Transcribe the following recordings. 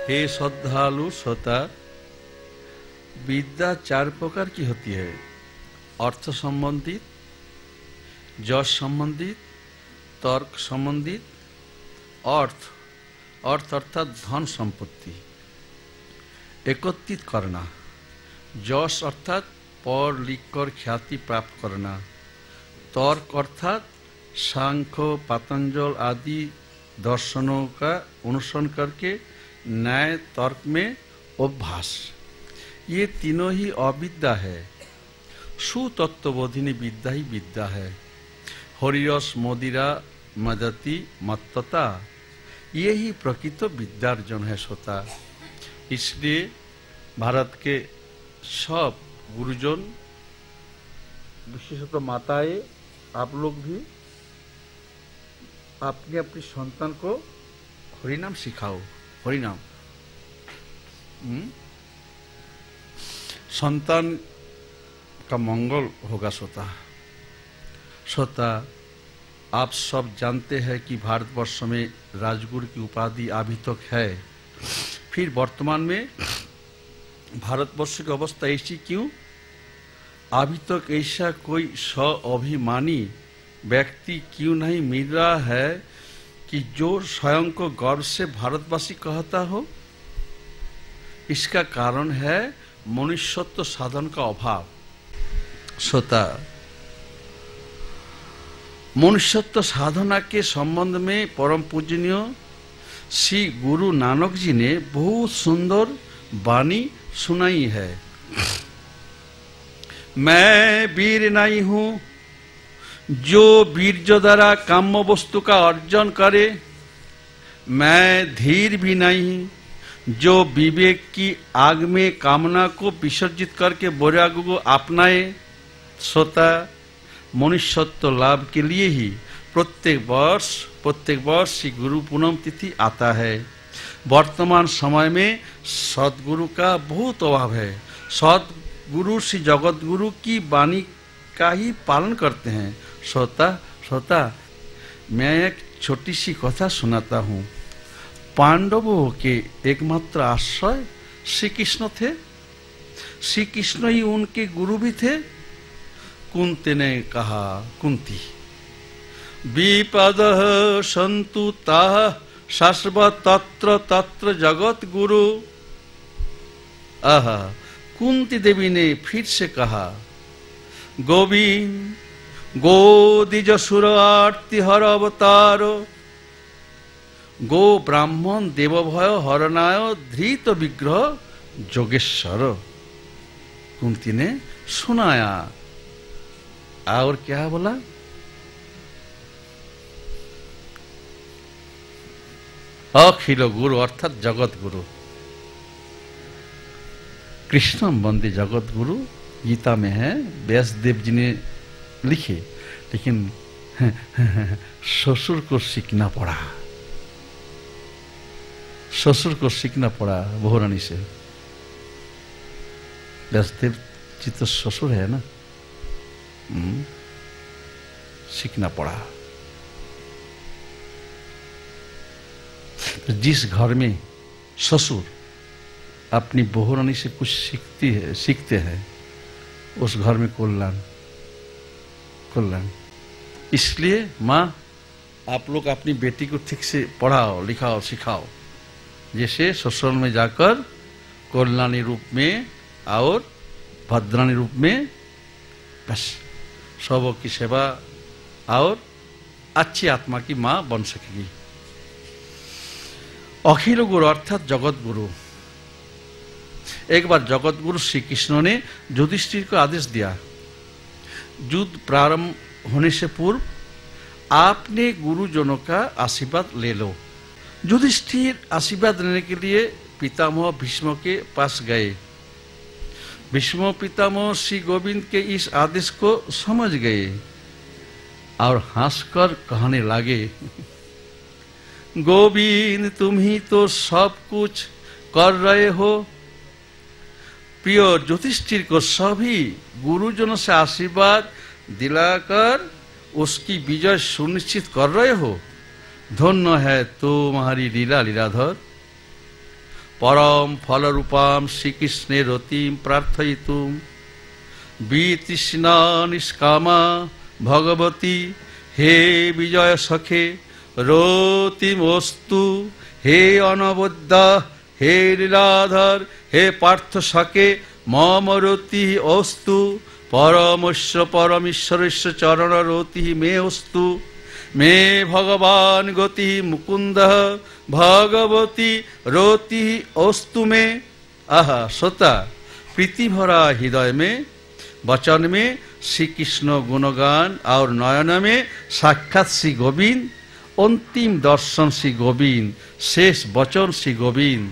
हे श्रद्धालु श्रोता, विद्या चार प्रकार की होती है। अर्थ संबंधित, यश संबंधित, तर्क संबंधित, अर्थ अर्थात धन संपत्ति एकत्रित करना, यश अर्थात पढ़ लिख कर ख्याति प्राप्त करना, तर्क अर्थात सांख्य पतंजल आदि दर्शनों का अनुसरण करके न्याय तर्क में अभ्यास। ये तीनों ही अविद्या है। सुतत्वबोधिनी विद्या ही विद्या है। हरिरस मदिरा मदति मत्तता, ये ही प्रकृत विद्यार्जन है श्रोता। इसलिए भारत के सब गुरुजन, विशेषतः माताएं, आप लोग भी अपने अपनी संतान को हरिनाम सिखाओ। हरिनाम संतान का मंगल होगा श्रोता। श्रोता, आप सब जानते हैं कि भारतवर्ष में राजगुरु की उपाधि अभी तक है। फिर वर्तमान में भारतवर्ष की अवस्था ऐसी क्यों? अभी तक ऐसा कोई स्वाभिमानी व्यक्ति क्यों नहीं मिल रहा है कि जो स्वयं को गर्व से भारतवासी कहता हो? इसका कारण है मनुष्यत्व साधन का अभाव। श्रोता, मनुष्यत्व साधना के संबंध में परम पूजनीय श्री गुरु नानक जी ने बहुत सुंदर वाणी सुनाई है। मैं वीर नहीं हूं जो वीर्य द्वारा काम्य वस्तु का अर्जन करे, मैं धीर भी नहीं जो विवेक की आग में कामना को विसर्जित करके वैराग्य को अपनाए। श्रोता, मनुष्यत्व लाभ के लिए ही प्रत्येक वर्ष श्री गुरु पूनम तिथि आता है। वर्तमान समय में सदगुरु का बहुत अभाव है। सदगुरु श्री जगत गुरु की वाणी का ही पालन करते हैं। श्रोता, मैं एक छोटी सी कथा सुनाता हूँ। पांडवों के एकमात्र आश्रय श्री कृष्ण थे। श्री कृष्ण ही उनके गुरु भी थे। कुंती ने कहा, कुंती विपदः सन्तु ताः शाश्वत तत्र तत्र जगत गुरु। आहा, कुंती देवी ने फिर से कहा, गोविंद गोदिज सुर आरती हर अवतार, गो ब्राह्मण देवभय हरनाय धृत विग्रह जोगेश्वर। कुंती ने सुनाया और क्या बोला? अखिल गुरु अर्थात जगत गुरु, कृष्ण वंदे जगत गुरु गीता में है। व्यासदेव जी ने लिखे, लेकिन ससुर को सीखना पड़ा। ससुर को सीखना पड़ा बहुरानी से। व्यासदेव जी तो ससुर है ना, सीखना पड़ा। जिस घर में ससुर अपनी बहुरानी से कुछ सीखते हैं, उस घर में कल्याण। इसलिए माँ, आप लोग अपनी बेटी को ठीक से पढ़ाओ, लिखाओ, सिखाओ, जैसे ससुराल में जाकर कल्याणी रूप में और भद्राणी रूप में बस सबों की सेवा और अच्छी आत्मा की माँ बन सकेगी। अखिल गुरु अर्थात जगत गुरु। एक बार जगत गुरु श्री कृष्ण ने युधिष्ठिर को आदेश दिया, युद्ध प्रारंभ होने से पूर्व आपने गुरुजनों का आशीर्वाद ले लो। युधिष्ठिर आशीर्वाद लेने के लिए पितामह भीष्म के पास गए। भीष्म पितामह श्री गोविंद के इस आदेश को समझ गए और हंसकर कहने लगे, गोविंद तुम ही तो सब कुछ कर रहे हो। प्रिय युधिष्ठिर को सभी गुरुजनों से आशीर्वाद दिलाकर उसकी विजय सुनिश्चित कर रहे हो। धन्य है तुम्हारी लीला लीलाधर। परम फलरूपां श्रीकृष्णे रतिं प्रार्थयितुं वितृष्णा निष्कामा भगवती हे विजय सखे रतिमस्तु हे अनबद्धा हे लीलाधर हे पार्थ सखे मम रति अस्तु परमस्य परमेश्वरस्य चरण रति मे अस्तु मे भगवान गति मुकुंद भगवती रति अस्तु मे। आहा श्रोता, प्रीति भरा हृदय में वचन में श्री कृष्ण गुणगान और नयन में साक्षात श्री गोविंद, अंतिम दर्शन श्री गोविंद, शेष वचन श्री गोविंद।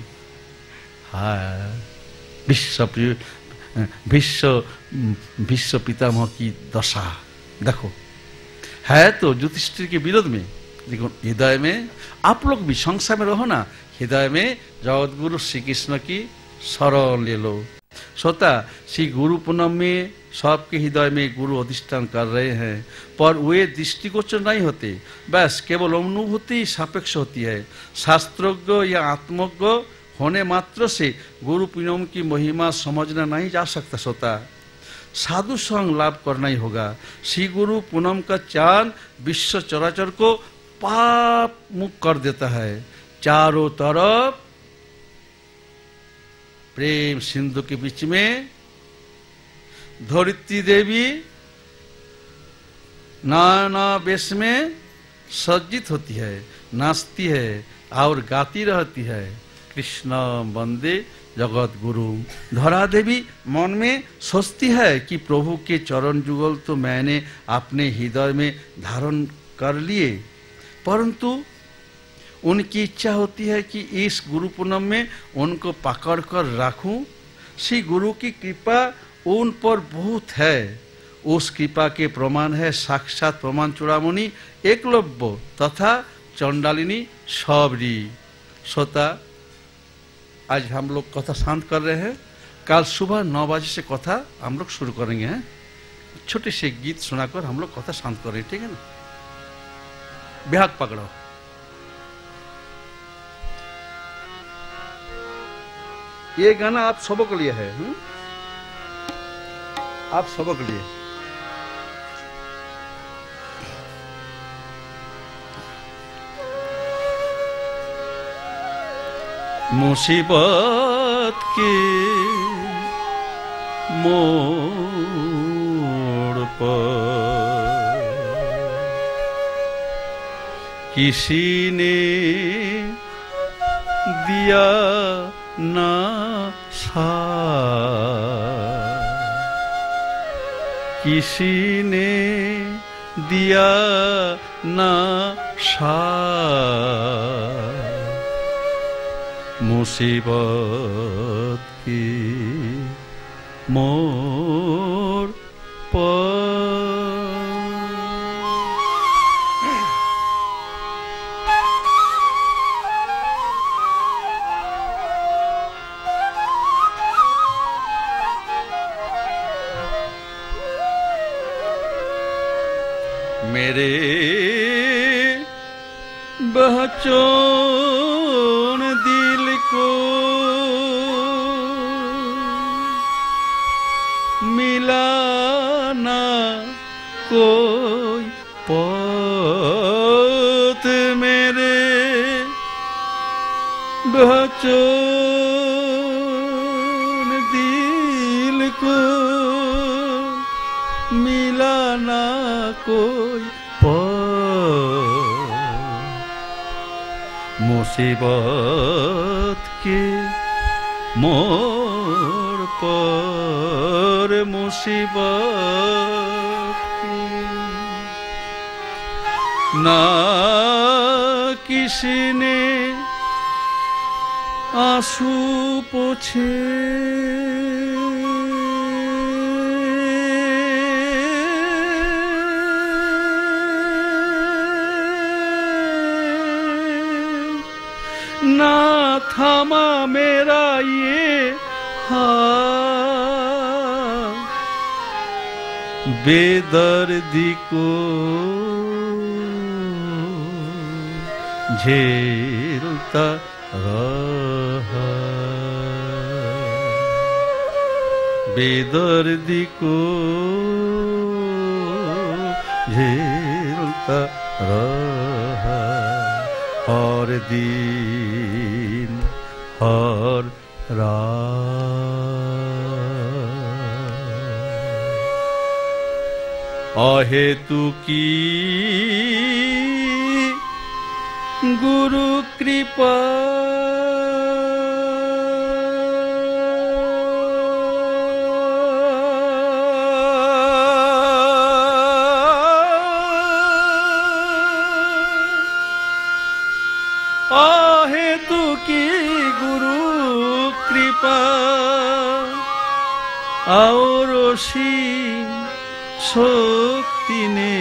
विश्व पितामह की दशा देखो, है तो युधिष्ठिर के विरोध में, लेकिन हृदय में आप लोग भी संसार में रहो ना, हृदय में जगत गुरु श्री कृष्ण की शरण ले लो। श्रोता, श्री गुरु पूनम में सबके हृदय में गुरु अधिष्ठान कर रहे हैं, पर वे दृष्टिगोचर नहीं होते, बस केवल अनुभूति सापेक्ष होती है। शास्त्रज्ञ या आत्मज्ञ होने मात्र से गुरु पूनम की महिमा समझना नहीं जा सकता। श्रोता, साधु संग लाभ करना ही होगा। श्री गुरु पूनम का चांद विश्व चराचर को पाप मुक्त कर देता है। चारों तरफ प्रेम सिंधु के बीच में धरित्री देवी नाना वेश में सज्जित होती है, नाचती है और गाती रहती है, कृष्ण वंदे जगत गुरु। धरा देवी मन में सोचती है कि प्रभु के चरण जुगल तो मैंने अपने हृदय में धारण कर लिए, परंतु उनकी इच्छा होती है कि इस गुरु पूनम में उनको पकड़ कर रखूं। श्री गुरु की कृपा उन पर बहुत है। उस कृपा के प्रमाण है साक्षात प्रमाण चूड़ामणि एकलव्य तथा चंडालिनी सबरी। श्रोता, आज हम लोग कथा शांत कर रहे हैं। कल सुबह 9 बजे से कथा हम लोग शुरू करेंगे हैं। छोटे से गीत सुनाकर हम लोग कथा शांत कर रहे हैं, ठीक है ना? बिहाग पकड़ो। ये गाना आप सबक लिए है, आप सबक लिए। मुसीबत के मोड़ पर किसी ने दिया ना साथ, किसी ने दिया ना साथ, मुसीबत की मोड़ पर। मेरे बहचोन दिल को मिला ना कोई पथ, मेरे बहचोन दिल को मिला ना कोई पथ, मुसीबत के मोड़ पर, मुसीबत की ना किसी ने आंसू पोछे, ना थामा मेरा ये हाथ, बेदर्दी को झेलता रहा। बेदर्दी को झेलता रहा हर दिन हर रात। अहेतुकी गुरु कृपा अहेतुकी गुरु कृपा और असीम शक्ति ने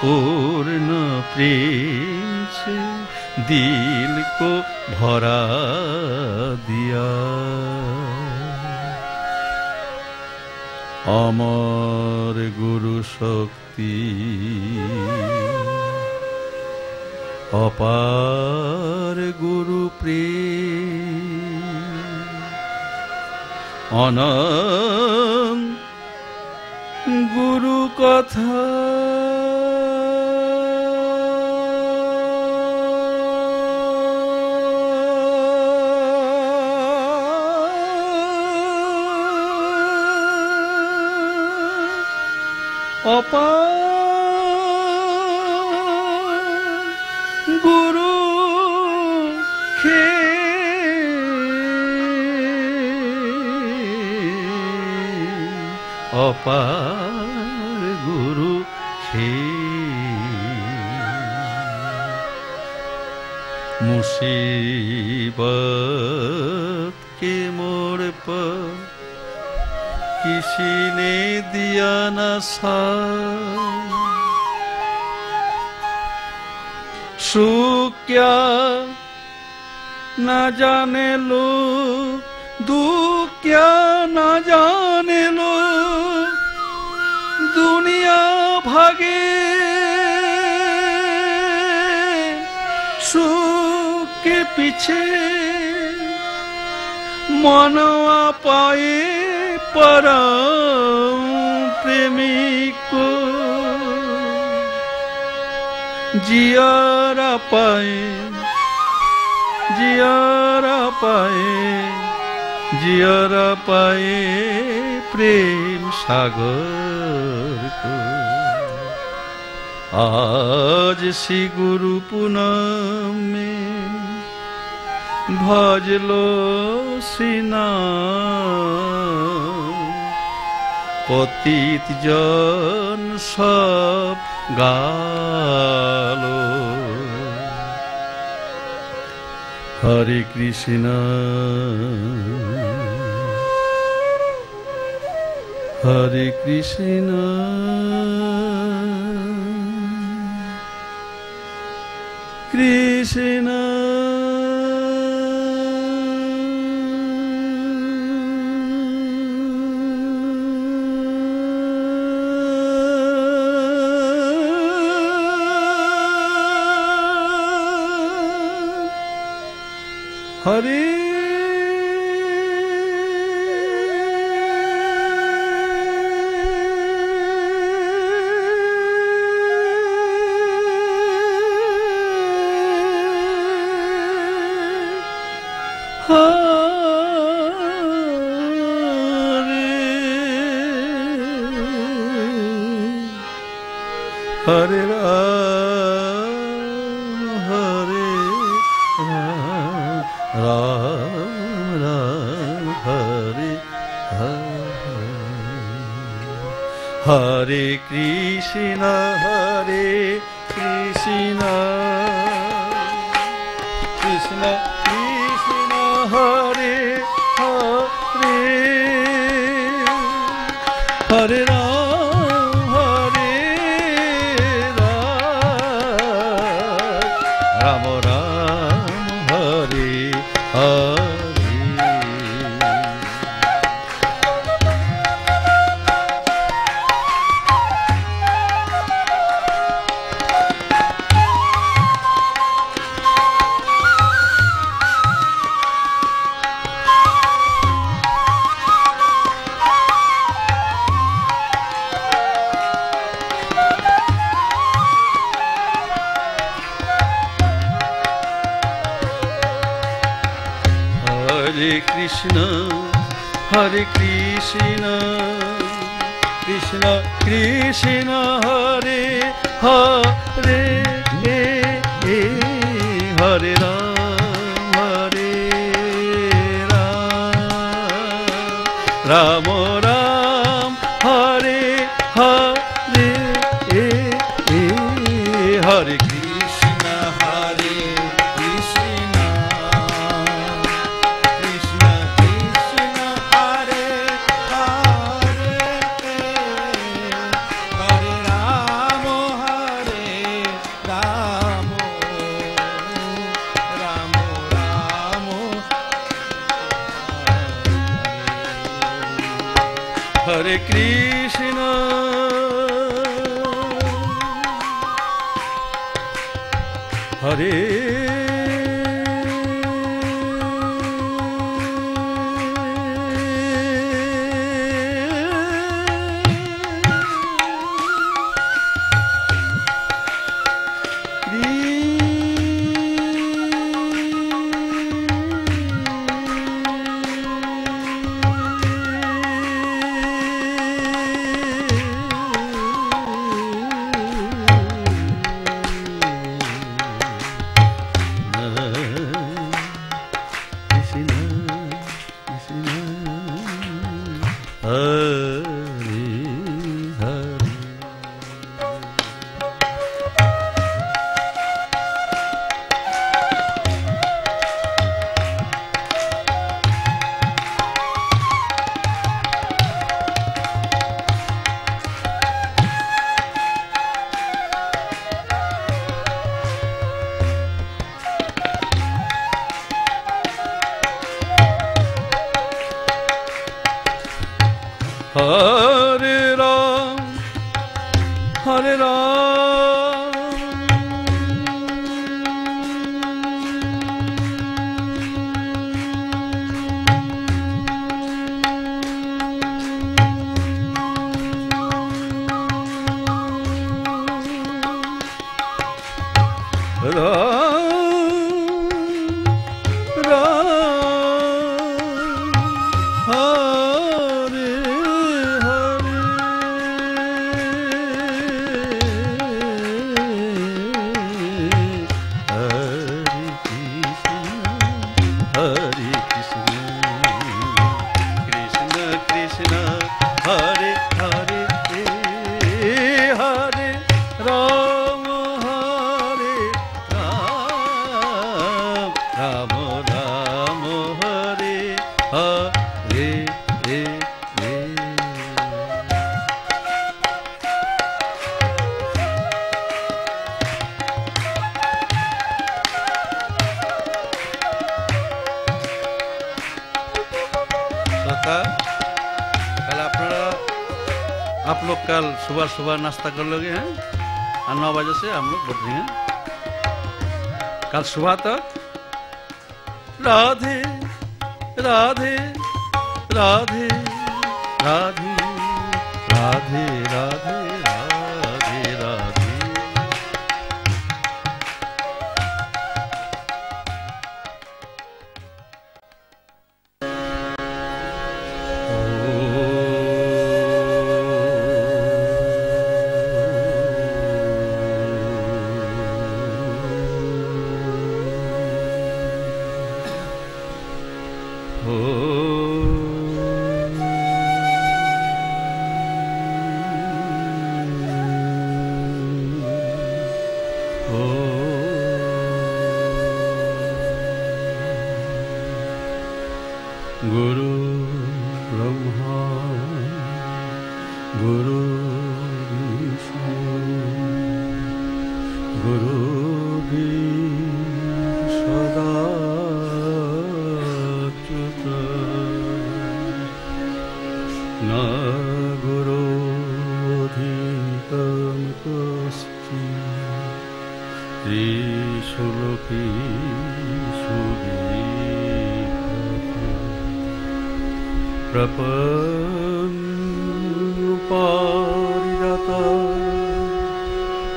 पूर्ण प्रेम से दिल को भरा दिया। अमर गुरु शक्ति अपार गुरु प्रेम अनंत गुरु कथा अपार गुरु अपार गुरु खे मुसीबत के मोड़ पर किसी ने दिया न साथ। सुख क्या न जाने लो दुख क्या न जाने लो दुनिया भागे सुख के पीछे मनवा पाए परम प्रेमी को जियारा पाए जियारा पाए जियारा पाए प्रेम सागर को। आज सी गुरु पूनम में भजलो सीना पतित जन सब गालो। हरे कृष्ण हरे कृष्ण कृष्ण हरे हरे राम हरे राम राम हरे हरे। हरे Krishna Krishna Krishna Hare Hare Hare Ram Ram Ram Hare Hare. Hare Krishna Hare Krishna Krishna Krishna Hare Hare Hare Ram Hare Ram Ram Ram Hare Hare Hare Krishna Hare Krishna Krishna Krishna Hare Hare Hare Ram Hare Ram Ram Ram Hare Krishna Hare Hare Ram Hare Ram आप लोग कल सुबह सुबह नाश्ता कर लोगे हैं और 9 बजे से हम लोग बैठ रहे हैं कल सुबह तक। राधे राधे राधे राधे राधे राधे राधे राधे। गुरु ब्रह्मा गुरु विष्णु गुरु सदाच्युत न गुरोऽधिकं कश्चित् ईशु लोकेषु प्रपन्नुपारिजाता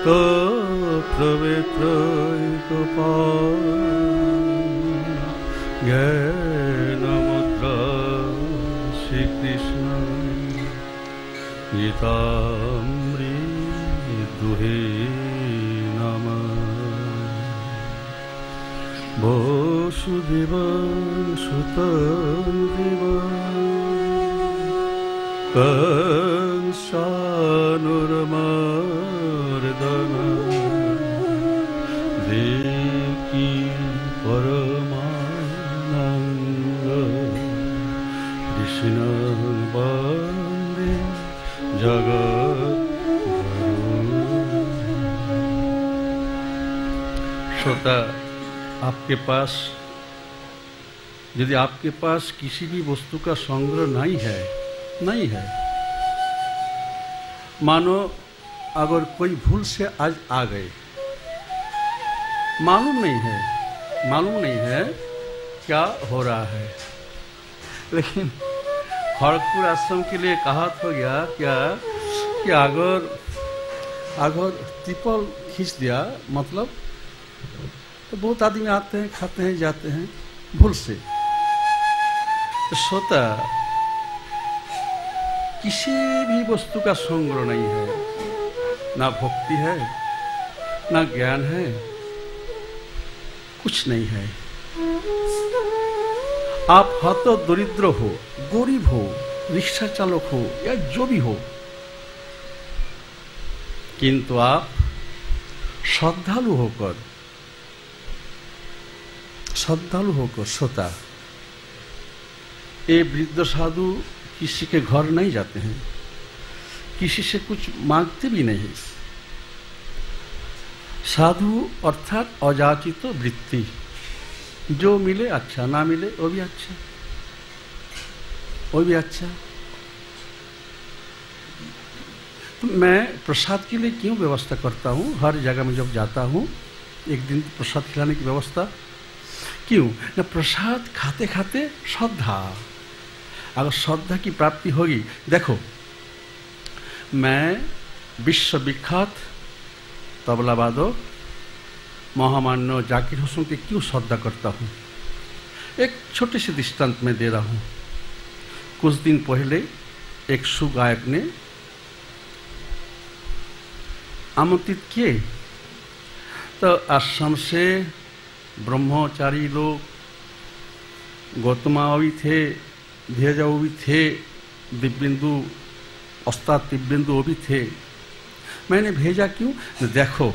तत्र वेत्रैकपाल ज्ञान मुद्रा श्री कृष्ण गीतामृत दुहे नमः। वसुदेव सुतं देवं कंसानुरमर्दनं देवकी परमानंद कृष्णं वन्दे जगद्गुरुं। श्रोता, आपके पास यदि आपके पास किसी भी वस्तु का संग्रह नहीं है, मानो अगर कोई भूल से आज आ गए, मालूम नहीं है क्या हो रहा है, लेकिन खड़गपुर आश्रम के लिए कहा हो गया क्या कि अगर तिपल खींच दिया, मतलब तो बहुत आदमी आते हैं, खाते हैं, जाते हैं भूल से। तो सोता किसी भी वस्तु का संग्रह नहीं है, ना भक्ति है, ना ज्ञान है, कुछ नहीं है। आप हत दरिद्र हो, गरीब हो, रिक्शा चालक हो या जो भी हो, किंतु आप श्रद्धालु होकर सोता, ये वृद्ध साधु किसी के घर नहीं जाते हैं, किसी से कुछ मांगते भी नहीं। साधु अर्थात अजाचित वृत्ति, जो मिले अच्छा, ना मिले वो भी अच्छा। तो मैं प्रसाद के लिए क्यों व्यवस्था करता हूँ? हर जगह में जब जाता हूँ एक दिन प्रसाद खिलाने की व्यवस्था क्यों? न प्रसाद खाते खाते श्रद्धा, अगर श्रद्धा की प्राप्ति होगी। देखो, मैं विश्वविख्यात तबला वादक महामान्य जाकिर हुसैन के क्यों श्रद्धा करता हूँ? एक छोटे से दृष्टांत में दे रहा हूँ। कुछ दिन पहले एक सुगायक ने आमंत्रित किए, तो आश्रम से ब्रह्मचारी लोग, गौतमा भी थे, धेजाऊ भी थे, दिव्येंदु उस्ताद दिव्येंदु वो भी थे। मैंने भेजा क्यों? देखो,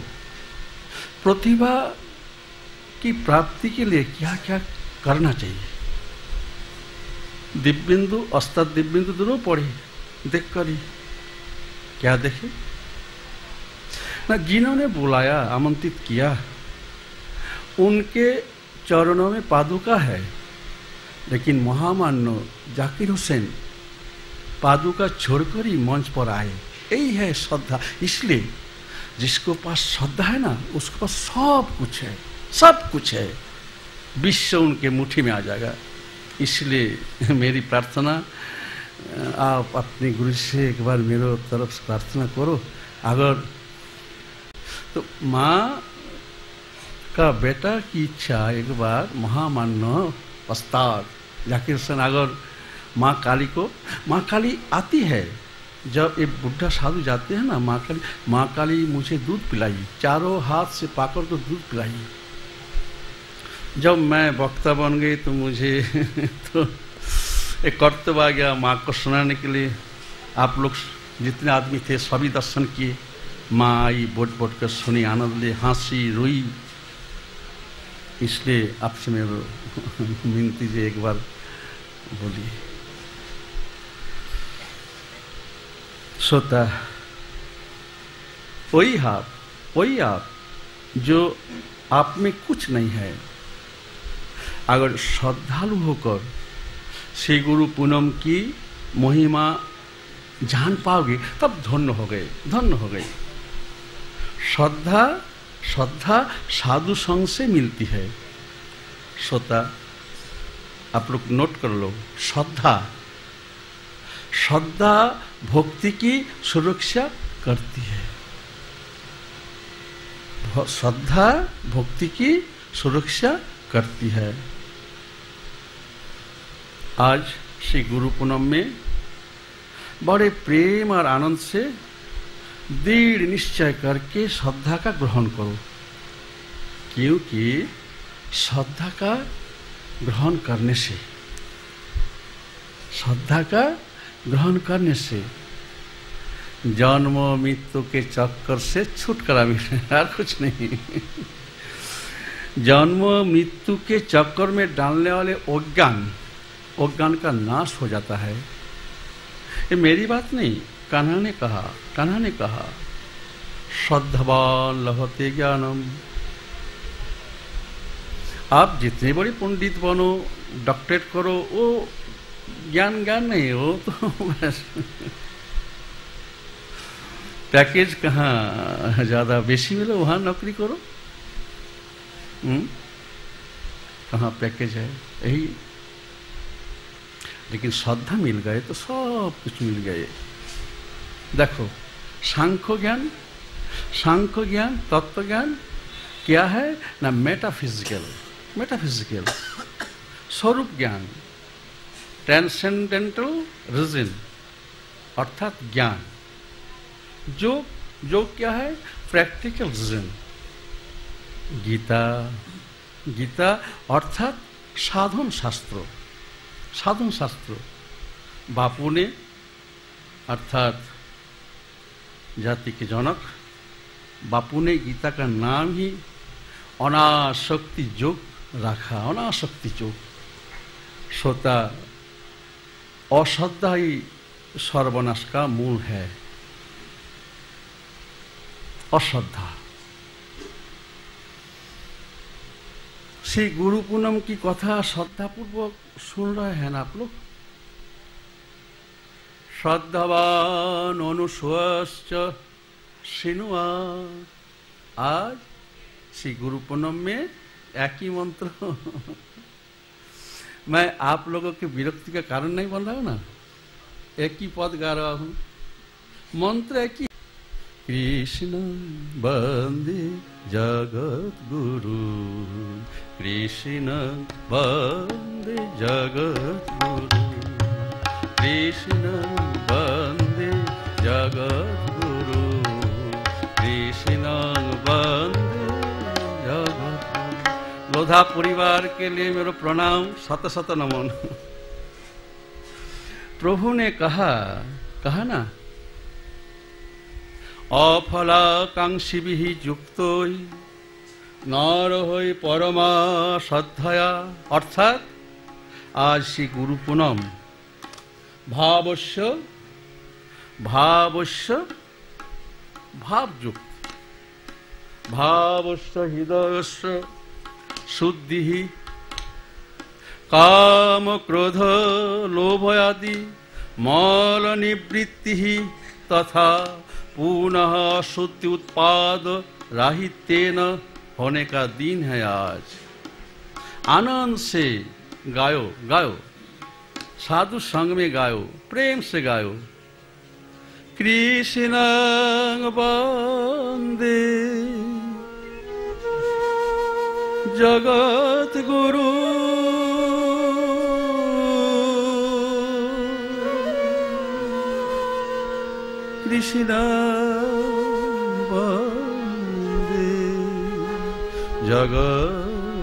प्रतिभा की प्राप्ति के लिए क्या क्या करना चाहिए। दिव्येंदु उस्ताद दिव्येंदु दोनों पढ़े, देख कर ही क्या देखे ना, जिन्होंने बुलाया, आमंत्रित किया, उनके चरणों में पादुका है, लेकिन महामान्य जाकिर हुसैन पादुका छोड़कर ही मंच पर आए। यही है श्रद्धा। इसलिए जिसको पास श्रद्धा है ना, उसके पास सब कुछ है, विश्व उनके मुट्ठी में आ जाएगा। इसलिए मेरी प्रार्थना, आप अपने गुरु से एक बार मेरे तरफ से प्रार्थना करो। अगर तो माँ का बेटा की इच्छा, एक बार महामान्य उस्ताद जाकिर हुसैन, अगर माँ काली आती है, जब एक बुढ़ा साधु जाते हैं ना, माँ काली मुझे दूध पिलाई, चारों हाथ से पाकर तो दूध पिलाई। जब मैं वक्ता बन गई तो मुझे तो एक कर्तव्य आ गया माँ को सुनाने के लिए। आप लोग जितने आदमी थे सभी दर्शन किए, माँ आई, बोट कर सुनी, आनंद ले, हंसी रोई। इसलिए आपसे मेरे विनती जी एक बार बोलिए। सोता वही आप जो आप में कुछ नहीं है, अगर श्रद्धालु होकर श्री गुरु पूनम की महिमा जान पाओगे तब धन्य हो गए। श्रद्धा साधु संग से मिलती है। श्रोता, आप लोग नोट कर लो, श्रद्धा भक्ति की सुरक्षा करती है। श्रद्धा भक्ति की सुरक्षा करती है। आज श्री गुरु पूनम में बड़े प्रेम और आनंद से दृढ़ निश्चय करके श्रद्धा का ग्रहण करो, क्योंकि श्रद्धा का ग्रहण करने से, श्रद्धा का ग्रहण करने से जन्म मृत्यु के चक्कर से छुटकारा मिले, और कुछ नहीं। जन्म मृत्यु के चक्कर में डालने वाले अज्ञान का नाश हो जाता है। ये मेरी बात नहीं, कान्हा ने कहा श्रद्धावान लभते ज्ञानम। आप जितने बड़े पंडित बनो, डॉक्टरेट करो, वो ज्ञान नहीं हो तो बस पैकेज कहाँ ज़्यादा बेसी मिले वहाँ नौकरी करो। कहाँ पैकेज है यही। लेकिन श्रद्धा मिल गए तो सब कुछ मिल गए। देखो सांख्य ज्ञान तत्व ज्ञान क्या है ना, मेटाफिजिकल स्वरूप ज्ञान, ट्रांसेंडेंटल रीजन अर्थात ज्ञान। जो क्या है, प्रैक्टिकल रीजन। गीता अर्थात साधन शास्त्र। बापू ने अर्थात जाति के जनक बापू ने गीता का नाम ही अनासक्ति योग रखा। अनासक्ति योग श्रोता, अश्रद्धा ही सर्वनाश का मूल है। अश्रद्धा। श्री गुरु पूनम की कथा श्रद्धापूर्वक सुन रहे हैं ना आप लोग। श्रद्धावान अनुश्वश्च श्रृणुवा। आज श्री गुरु पूनम में एक ही मंत्र मैं आप लोगों के विरक्ति का कारण नहीं बन रहा हूं ना, एक ही पद गा रहा हूं, मंत्र एक ही। कृष्ण वंदे जगत गुरु, कृष्ण वंदे जगत गुरु, कृष्ण वंदे जगत गुरु, कृष्ण वंदे जगत गुरु। लोधा परिवार के लिए मेरा प्रणाम, शत शत नमन। प्रभु ने कहा ना, अफलाकांक्षिभिः युक्तो नर होय परमा श्रद्धया। अर्थात आज श्री गुरु पूनम भावस्य भावयुक्त, भावस्य हृदयस्य शुद्धिः, काम क्रोध लोभ आदि मल निवृत्तिः तथा पुनः शुद्धि उत्पाद राहित्येन होने का दिन है आज। आनंद से गायो, साधु संग में गायो, प्रेम से गायो। कृष्ण वंदे जगत गुरु, कृष्ण वंदे जगत